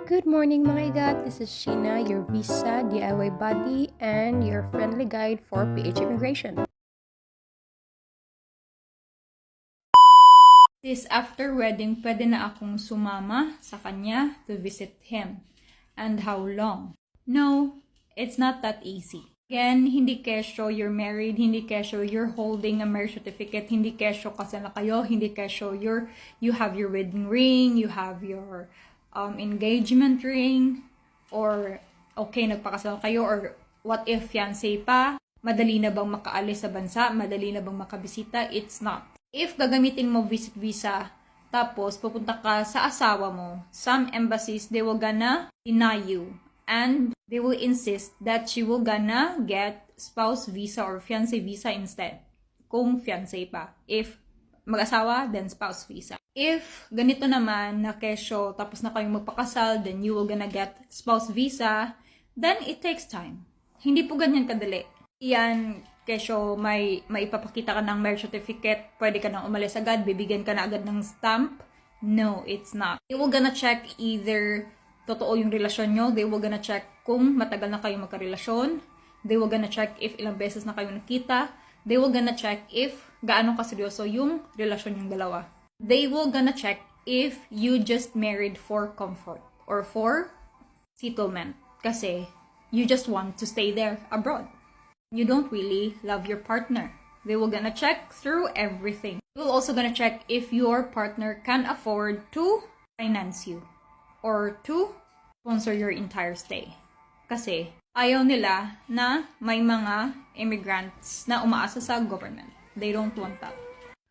Good morning mga igat, this is Sheena, your visa DIY buddy and your friendly guide for PH immigration. This after wedding, pwede na akong sumama sa kanya to visit him. And how long? No, it's not that easy. Again, hindi kesyo you're married, hindi kesyo you're holding a marriage certificate, hindi kesyo kasal na kayo, hindi kesyo you have your wedding ring, you have your engagement ring, or okay, nagpakasal kayo, or what if fiancé pa, madali na bang makaalis sa bansa, madali na bang makabisita? It's not. If gagamitin mo visit visa, tapos pupunta ka sa asawa mo, some embassies, they will gonna deny you. And they will insist that you will gonna get spouse visa or fiancé visa instead. Kung fiancé pa. If mag-asawa, then spouse visa. If ganito naman na kesyo, tapos na kayong magpakasal, then you will gonna get spouse visa, then it takes time. Hindi po ganyan kadali. Yan, kesyo may ipapakita ka ng marriage certificate, pwede ka nang umalis agad, bibigyan ka na agad ng stamp. No, it's not. They will gonna check either totoo yung relasyon nyo, they will gonna check kung matagal na kayo magkarelasyon, they will gonna check if ilang beses na kayo nakita, they will gonna check if gaano kaseryoso yung relasyon yung dalawa. They will gonna check if you just married for comfort or for settlement. Kasi you just want to stay there abroad. You don't really love your partner. They will gonna check through everything. They will also gonna check if your partner can afford to finance you or to sponsor your entire stay. Kasi ayaw nila na may mga immigrants na umaasa sa government. They don't want that.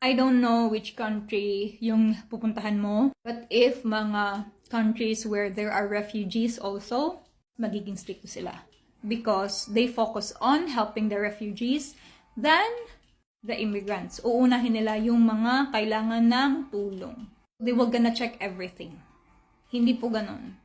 I don't know which country yung pupuntahan mo, but if mga countries where there are refugees also, magiging stricto sila. Because they focus on helping the refugees than the immigrants. Uunahin nila yung mga kailangan ng tulong. They will gonna check everything. Hindi po ganun.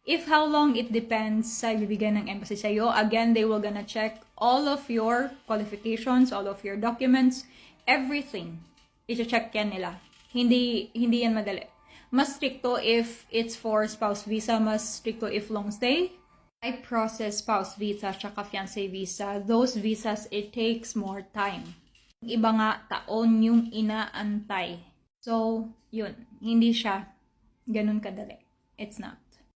If how long, it depends sa ibibigay ng embassy sa'yo. Again, they will gonna check all of your qualifications, all of your documents, everything. I-check yan nila. Hindi yan madali. Mas stricto if it's for spouse visa, mas stricto if long stay. I process spouse visa tsaka fiancé visa. Those visas, it takes more time. Iba nga, taon yung inaantay. So, yun. Hindi siya ganun kadali. It's not.